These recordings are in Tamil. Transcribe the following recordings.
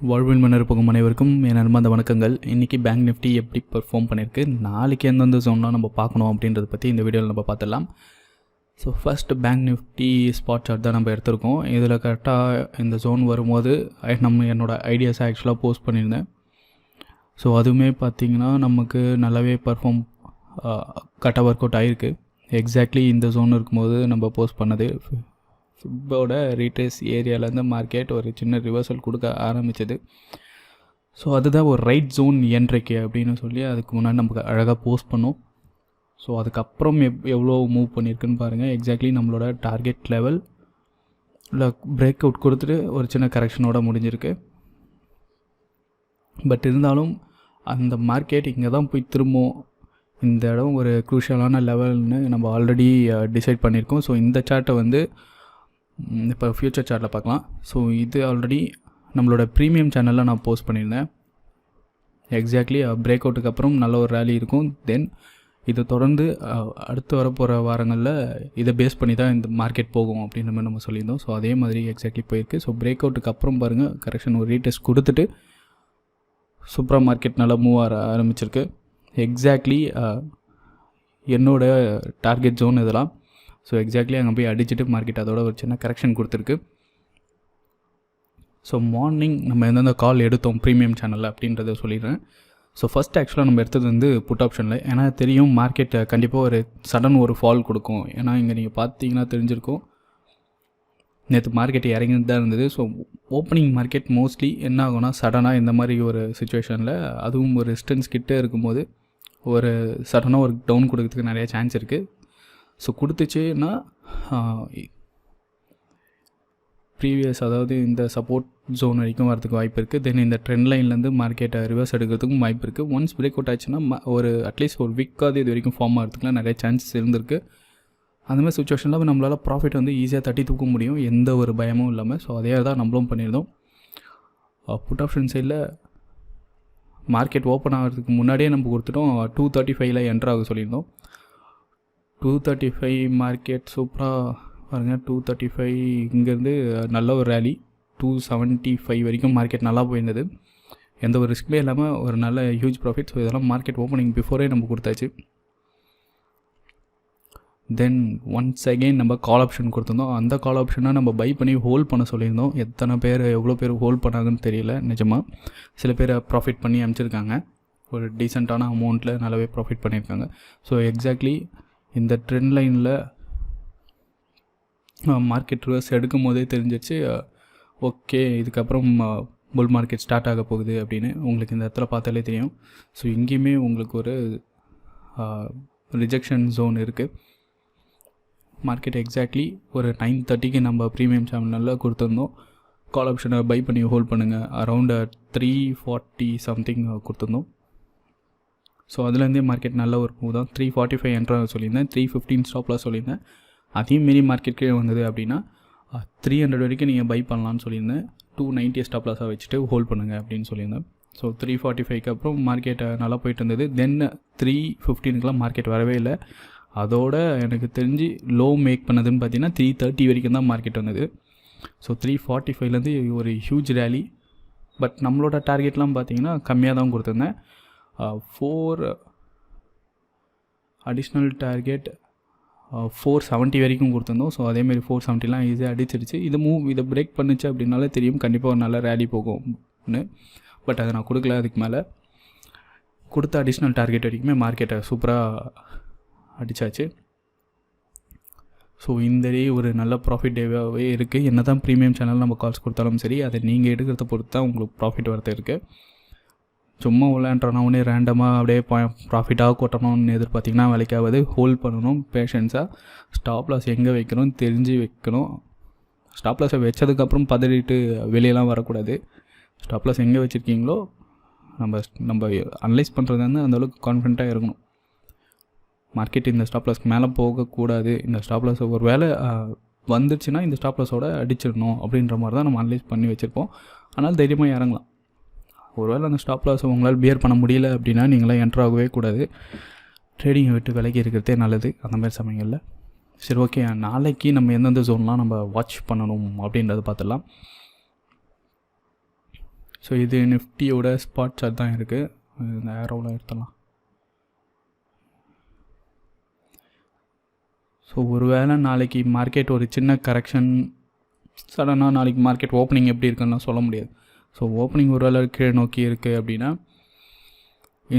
வாழ்வில் மன்னர் போகும் அனைவருக்கும் என் அன்பார்ந்த வணக்கங்கள். இன்றைக்கி பேங்க் நிஃப்டி எப்படி பெர்ஃபார்ம் பண்ணியிருக்கு, நாளைக்கு எந்தெந்த ஜோன்லாம் நம்ம பார்க்கணும் அப்படின்றத பற்றி இந்த வீடியோவில் நம்ம பார்த்துடலாம். So first Bank Nifty spot chart தான் நம்ம எடுத்திருக்கோம். இதில் கரெக்டாக இந்த ஜோன் வரும்போது என்னோடய ஐடியாஸை ஆக்சுவலாக போஸ்ட் பண்ணியிருந்தேன். ஸோ அதுவுமே பார்த்திங்கன்னா நமக்கு நல்லாவே பெர்ஃபார்ம் கரெக்டாக ஒர்க் அவுட் ஆகிருக்கு. எக்ஸாக்ட்லி இந்த ஜோன் இருக்கும்போது நம்ம போஸ்ட் பண்ணது ஃபிப்போட ரீட்ரேஸ் ஏரியாவிலேருந்து மார்க்கெட் ஒரு சின்ன ரிவர்சல் கொடுக்க ஆரம்பித்தது. ஸோ அதுதான் ஒரு ரைட் ஜோன் என்றைக்கு அப்படின்னு சொல்லி அதுக்கு முன்னாடி நமக்கு அழகாக போஸ்ட் பண்ணோம். ஸோ அதுக்கப்புறம் எவ்வளோ மூவ் பண்ணியிருக்குன்னு பாருங்கள். எக்ஸாக்ட்லி நம்மளோட டார்கெட் லெவல் இல்லை பிரேக் அவுட் கொடுத்துட்டு ஒரு சின்ன கரெக்ஷனோட முடிஞ்சிருக்கு. பட் இருந்தாலும் அந்த மார்க்கெட் இங்கே தான் போய் திரும்பவும் இந்த இடம் ஒரு க்ரூஷியலான லெவல்னு நம்ம ஆல்ரெடி டிசைட் பண்ணியிருக்கோம். ஸோ இந்த சார்ட்டை இப்போ ஃப்யூச்சர் சார்ட்டில் பார்க்கலாம். ஸோ இது ஆல்ரெடி நம்மளோட ப்ரீமியம் சேனலில் நான் போஸ்ட் பண்ணியிருந்தேன். எக்ஸாக்ட்லி பிரேக் அவுட்டுக்கு அப்புறம் நல்ல ஒரு ரேலி இருக்கும். தென் இதை தொடர்ந்து அடுத்து வரப்போகிற வாரங்களில் இதை பேஸ் பண்ணி தான் இந்த மார்க்கெட் போகும் அப்படின்ற மாதிரி நம்ம சொல்லியிருந்தோம். ஸோ அதே மாதிரி எக்ஸாக்ட்லி போயிருக்கு. ஸோ பிரேக் அவுட்டுக்கு அப்புறம் பாருங்கள், கரெக்ஷன் ஒரு ரீடெஸ்ட் கொடுத்துட்டு சூப்பராக மார்க்கெட் நல்லா மூவ் ஆரம்பிச்சிருக்கு. எக்ஸாக்ட்லி என்னோடய டார்கெட் ஜோன் இதெல்லாம். ஸோ எக்ஸாக்ட்லி அங்கே போய் அடிச்சுட்டு மார்க்கெட் அதோட ஒரு சின்ன கரெக்ஷன் கொடுத்துருக்கு. ஸோ மார்னிங் நம்ம எந்தெந்த கால் எடுத்தோம் ப்ரீமியம் சேனலில் அப்படின்றத சொல்லிடுறேன். ஸோ ஃபஸ்ட் ஆக்சுவலாக நம்ம எடுத்தது புட் ஆப்ஷனில். ஏன்னா தெரியும் மார்க்கெட் கண்டிப்பாக ஒரு சடன் ஒரு ஃபால் கொடுக்கும். ஏன்னா இங்கே நீங்கள் பார்த்தீங்கன்னா தெரிஞ்சிருக்கும், நேற்று மார்க்கெட் இறங்கிட்டு தான் இருந்தது. ஸோ ஓப்பனிங் மார்க்கெட் மோஸ்ட்லி என்ன ஆகும்னா சடனாக இந்த மாதிரி ஒரு சுச்சுவேஷனில், அதுவும் ஒரு ரெசிஸ்டன்ஸ் கிட்டே இருக்கும்போது ஒரு சடனாக ஒரு டவுன் கொடுக்கறதுக்கு நிறைய சான்ஸ் இருக்குது. ஸோ கொடுத்துச்சுன்னா ப்ரீவியஸ் அதாவது இந்த சப்போர்ட் ஜோன் வரைக்கும் வரதுக்கு வாய்ப்பு இருக்குது. தென் இந்த ட்ரெண்ட் லைன்லேருந்து மார்க்கெட்டை ரிவர்ஸ் எடுக்கிறதுக்கும் வாய்ப்பு இருக்குது. ஒன்ஸ் பிரேக் அவுட் ஆச்சுன்னா ஒரு அட்லீஸ்ட் ஒரு வீக்காவது இது வரைக்கும் ஃபார்ம் ஆகிறதுக்குலாம் நிறைய சான்சஸ் இருந்திருக்கு. அந்தமாதிரி சுச்சுவேஷனில் நம்மளால் ப்ராஃபிட் ஈஸியாக தட்டி தூக்க முடியும், எந்த ஒரு பயமும் இல்லாமல். ஸோ அதே தான் நம்மளும் பண்ணியிருந்தோம். புட் ஆப்ஷன் சைடில் மார்க்கெட் ஓப்பன் ஆகிறதுக்கு முன்னாடியே நம்ம கொடுத்துட்டோம். 235 என்ட்ராக சொல்லியிருந்தோம். 235 மார்க்கெட் சூப்பராக பாருங்கள். 235 இங்கேருந்து நல்ல ஒரு ரேலி 275 வரைக்கும் மார்க்கெட் நல்லா போயிருந்தது. எந்த ஒரு ரிஸ்க்குமே இல்லாமல் ஒரு நல்ல ஹியூஜ் ப்ராஃபிட். ஸோ இதெல்லாம் மார்க்கெட் ஓப்பனிங் பிஃபோரே நம்ம கொடுத்தாச்சு. தென் ஒன்ஸ் அகெயின் நம்ம கால் ஆப்ஷன் கொடுத்துருந்தோம். அந்த கால் ஆப்ஷனை நம்ம பை பண்ணி ஹோல்ட் பண்ண சொல்லியிருந்தோம். எவ்வளோ பேர் ஹோல்ட் பண்ணாங்கன்னு தெரியல. நிஜமாக சில பேர் ப்ராஃபிட் பண்ணி அனுப்பிச்சிருக்காங்க. ஒரு டீசெண்டான அமௌண்ட்டில் நல்லாவே ப்ராஃபிட் பண்ணியிருக்காங்க. ஸோ எக்ஸாக்ட்லி இந்த ட்ரெண்ட் லைனில் மார்க்கெட் ரிவர்ஸ் எடுக்கும் போதே தெரிஞ்சிச்சு, ஓகே இதுக்கப்புறம் புல் மார்க்கெட் ஸ்டார்ட் ஆக போகுது அப்படின்னு உங்களுக்கு இந்த இடத்துல பார்த்தாலே தெரியும். ஸோ இங்கேயுமே உங்களுக்கு ஒரு ரிஜெக்ஷன் ஜோன் இருக்குது. மார்க்கெட் எக்ஸாக்ட்லி ஒரு 9:30 நம்ம ப்ரீமியம் சேனலில் கொடுத்துருந்தோம். கால் ஆப்ஷனை பை பண்ணி ஹோல்ட் பண்ணுங்கள். அரௌண்ட் 340 சம்திங் கொடுத்துருந்தோம். ஸோ அதுலேருந்தே மார்க்கெட் நல்ல ஒரு மூவ் தான். 345 என்ட்ராக சொல்லியிருந்தேன். 315 ஸ்டாப்லாம் சொல்லியிருந்தேன். அதையும் மீறி மார்க்கெட் கீழே வந்தது அப்படின்னா 300 வரைக்கும் நீங்கள் பை பண்ணலான்னு சொல்லியிருந்தேன். 290 ஸ்டாப்லாஸாக வச்சுட்டு ஹோல்ட் பண்ணுங்கள் அப்படின்னு சொல்லியிருந்தேன். ஸோ 345க்கு அப்புறம் மார்க்கெட் நல்லா போயிட்டு இருந்தது. தென் 315க்குலாம் மார்க்கெட் வரவே இல்லை. அதோட எனக்கு தெரிஞ்சு லோ மேக் பண்ணதுன்னு பார்த்தீங்கன்னா 330 வரைக்கும் தான் மார்க்கெட் வந்தது. ஸோ 345லேருந்து ஒரு ஹியூஜ் ரேலி. பட் நம்மளோட டார்கெட்லாம் பார்த்தீங்கன்னா கம்மியாக தான் கொடுத்துருந்தேன். 4 அடிஷ்னல் டார்கெட் 470 வரைக்கும் கொடுத்துருந்தோம். ஸோ அதேமாரி 470லாம் ஈஸியாக அடிச்சிருச்சு. இதை பிரேக் பண்ணிச்சு அப்படின்னாலே தெரியும் கண்டிப்பாக ஒரு நல்ல ரேலி போகும்னு. பட் அதை நான் கொடுக்கல. அதுக்கு மேலே கொடுத்த அடிஷ்னல் டார்கெட் வரைக்குமே மார்க்கெட்டை சூப்பராக அடித்தாச்சு. ஸோ இந்த டே ஒரு நல்ல ப்ராஃபிட் டேவாகவே இருக்குது. என்ன தான் ப்ரீமியம் சேனல் நம்ம கால்ஸ் கொடுத்தாலும் சரி, அதை நீங்கள் எடுக்கிறத பொறுத்து தான் உங்களுக்கு ப்ராஃபிட் வரது இருக்குது. சும்மா விளையாண்டுறோன்னே ரேண்டமாக அப்படியே ப்ராஃபிட்டாக கொட்டணும்னு எதிர்பார்த்திங்கன்னா வேலைக்காவது. ஹோல்ட் பண்ணணும் பேஷன்ஸாக. ஸ்டாப் லாஸ் எங்கே வைக்கணும் தெரிஞ்சு வைக்கணும். ஸ்டாப் லாஸை வச்சதுக்கப்புறம் பதறிட்டு வெளியெல்லாம் வரக்கூடாது. ஸ்டாப் லாஸ் எங்கே வச்சுருக்கீங்களோ நம்ம அனலைஸ் பண்ணுறது அந்தளவுக்கு கான்ஃபிடண்ட்டாக இருக்கணும். மார்க்கெட் இந்த ஸ்டாப் லாஸ்க்கு மேலே போகக்கூடாது. இந்த ஸ்டாப் லாஸ் ஒரு வேளை வந்துருச்சுன்னா இந்த ஸ்டாப் லாஸோட அடிச்சிடணும் அப்படின்ற மாதிரி தான் நம்ம அனலைஸ் பண்ணி வச்சுருப்போம். ஆனால் தைரியமாக இறங்கலாம். ஒருவேளை அந்த ஸ்டாப் லாஸ் உங்களால் பியர் பண்ண முடியல அப்படின்னா நீங்களாம் என்ட்ரு ஆகவே கூடாது. ட்ரேடிங்கை விட்டு விலகி இருக்கிறதே நல்லது அந்த மாதிரி சமயங்களில். சரி, ஓகே, நாளைக்கு நம்ம எந்தெந்த ஜோன்லாம் நம்ம வாட்ச் பண்ணணும் அப்படின்றத பார்த்துடலாம். ஸோ இது நிஃப்டியோட ஸ்பாட் சார்ட் தான் இருக்குது. இந்த ஏரோவில் எடுத்துடலாம். ஸோ ஒரு வேளை நாளைக்கு மார்க்கெட் ஒரு சின்ன கரெக்ஷன், சடனாக நாளைக்கு மார்க்கெட் ஓப்பனிங் எப்படி இருக்குன்னு சொல்ல முடியாது. ஸோ ஓப்பனிங் ஒரு வேளை கீழே நோக்கி இருக்குது அப்படின்னா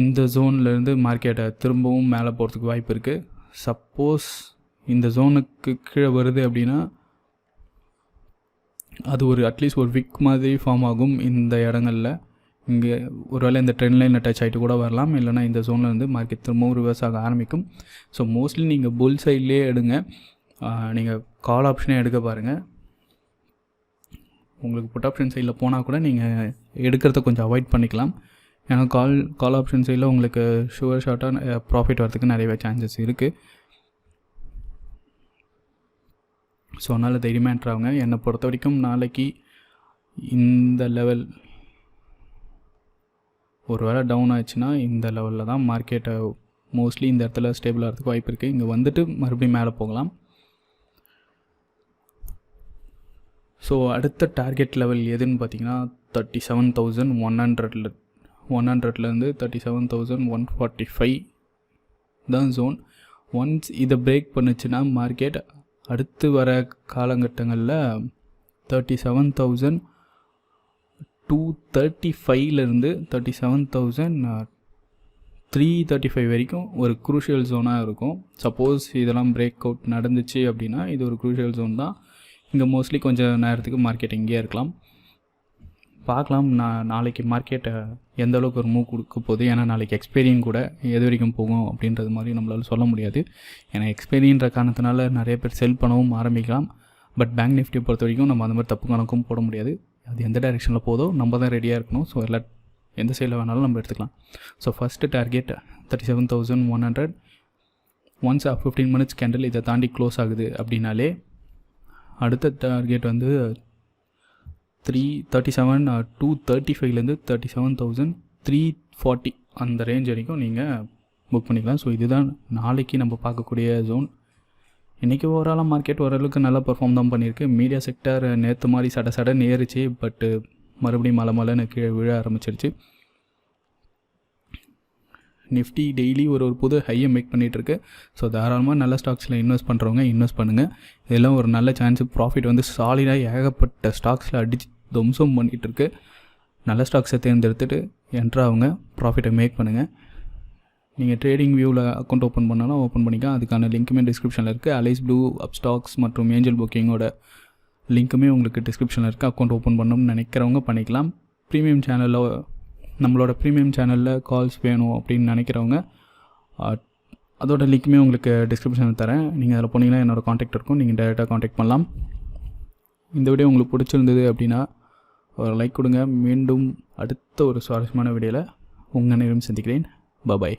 இந்த ஜோன்லேருந்து மார்க்கெட்டை திரும்பவும் மேலே போகிறதுக்கு வாய்ப்பு இருக்குது. சப்போஸ் இந்த ஜோனுக்கு கீழே வருது அப்படின்னா அது ஒரு அட்லீஸ்ட் ஒரு விக் மாதிரி ஃபார்ம் ஆகும் இந்த இடங்களில். இங்கே ஒரு வேளை இந்த ட்ரெண்ட் லைனில் டச் ஆகிட்டு கூட வரலாம், இல்லைனா இந்த ஜோனில் வந்து மார்க்கெட் திரும்பவும் ரிவர்ஸ் ஆக ஆரம்பிக்கும். ஸோ மோஸ்ட்லி நீங்கள் புல் சைட்லேயே எடுங்க. நீங்கள் கால் ஆப்ஷனே எடுக்க பாருங்கள். உங்களுக்கு புட் ஆப்ஷன் சைடில் போனால் கூட நீங்கள் எடுக்கிறத கொஞ்சம் அவாய்ட் பண்ணிக்கலாம். ஏன்னா கால் ஆப்ஷன் சைடில் உங்களுக்கு ஷுவர் ஷார்ட்டாக ப்ராஃபிட் வரதுக்கு நிறையவே சான்சஸ் இருக்குது. ஸோ அதனால் தைரியமாக என்ட்ராங்க. என்னை பொறுத்த வரைக்கும் நாளைக்கு இந்த லெவல் ஒரு வேளை டவுன் ஆச்சுன்னா இந்த லெவலில் தான் மார்க்கெட்டை மோஸ்ட்லி இந்த இடத்துல ஸ்டேபிள் ஆகிறதுக்கு வாய்ப்பு இருக்குது. இங்கே வந்துட்டு மறுபடியும் மேலே போகலாம். ஸோ அடுத்த டார்கெட் லெவல் எதுன்னு பார்த்தீங்கன்னா 37,100 100லேருந்து 37,145 தான் ஜோன். ஒன்ஸ் இதை பிரேக் பண்ணுச்சுன்னா மார்க்கெட் அடுத்து வர காலகட்டங்களில் 37,235லேருந்து 37,335 வரைக்கும் ஒரு குரூஷியல் ஜோனாக இருக்கும். சப்போஸ் இதெல்லாம் பிரேக் அவுட் நடந்துச்சு அப்படின்னா இது ஒரு குரூஷியல் ஜோன் தான். இங்கே மோஸ்ட்லி கொஞ்சம் நேரத்துக்கு மார்க்கெட் இங்கேயே இருக்கலாம். பார்க்கலாம் நாளைக்கு மார்க்கெட்டை எந்த அளவுக்கு ஒரு மூவ் கொடுக்க போகுது. ஏன்னா நாளைக்கு எக்ஸ்பைரியும் கூட எது வரைக்கும் போகும் அப்படின்றது மாதிரி நம்மளால் சொல்ல முடியாது. ஏன்னா எக்ஸ்பைரின்ற காரணத்தினால நிறைய பேர் செல் பண்ணவும் ஆரம்பிக்கலாம். பட் பேங்க் நிஃப்டியை பொறுத்த வரைக்கும் நம்ம அந்த மாதிரி தப்பு கணக்கும் போட முடியாது. அது எந்த டைரெக்ஷனில் போதோ நம்ம தான் ரெடியாக இருக்கணும். ஸோ எந்த சைடில் வேணாலும் நம்ம எடுத்துக்கலாம். So first target 37,100. Once 15 minutes candle இதை தாண்டி க்ளோஸ் ஆகுது அப்படின்னாலே அடுத்த டார்கெட் வந்து 37,235லேருந்து 37,340 அந்த ரேஞ்ச் வரைக்கும் நீங்கள் புக் பண்ணிக்கலாம். ஸோ இதுதான் நாளைக்கு நம்ம பார்க்கக்கூடிய ஜோன். இன்றைக்கி ஓவராலாக மார்க்கெட் ஓரளவுக்கு நல்லா பெர்ஃபார்ம் தான் பண்ணியிருக்கு. மீடியா செக்டர் நேற்று மாதிரி சடன்னு ஏறிச்சு, பட்டு மறுபடியும் மலைன்னு கீழே விழ ஆரம்பிச்சிருச்சு. நிஃப்டி டெய்லி ஒரு புது ஹையை மேக் பண்ணிகிட்ருக்கு. ஸோ தாராளமாக நல்ல ஸ்டாக்ஸில் இன்வெஸ்ட் பண்ணுறவங்க இன்வெஸ்ட் பண்ணுங்கள். இதெல்லாம் ஒரு நல்ல சான்ஸு. ப்ராஃபிட் வந்து சாலிடாக ஏகப்பட்ட ஸ்டாக்ஸில் அடித்து துவம்சம் பண்ணிகிட்ருக்கு. நல்ல ஸ்டாக்ஸை தேர்ந்தெடுத்துட்டு என்ட்ராவுங்க, ப்ராஃபிட்டை மேக் பண்ணுங்கள். நீங்கள் ட்ரேடிங் வியூவில் அக்கௌண்ட் ஓப்பன் பண்ணாலும் ஓப்பன் பண்ணிக்கலாம். அதுக்கான லிங்க்குமே டிஸ்கிரிப்ஷனில் இருக்குது. அலைஸ்ப்ளூ, அப்ஸ்டாக்ஸ் மற்றும் ஏஞ்சல் புக்கிங்கோட லிங்க்குமே உங்களுக்கு டிஸ்கிரிப்ஷனில் இருக்குது. அக்கௌண்ட் ஓப்பன் பண்ணணும்னு நினைக்கிறவங்க பண்ணிக்கலாம். ப்ரீமியம் சேனலில் நம்மளோட ப்ரீமியம் சேனலில் கால்ஸ் வேணும் அப்படின்னு நினைக்கிறவங்க அதோட லிங்க்குமே உங்களுக்கு டிஸ்கிரிப்ஷனில் தரேன். நீங்கள் அதில் போனீங்கன்னா என்னோடய காண்டாக்ட் இருக்கும், நீங்கள் டைரெக்டாக காண்டாக்ட் பண்ணலாம். இந்த வீடியோ உங்களுக்கு பிடிச்சிருந்தது அப்படின்னா ஒரு லைக் கொடுங்க. மீண்டும் அடுத்த ஒரு சுவாரஸ்யமான வீடியோவில் உங்கள் நேரம் சந்திக்கிறேன். பாய்.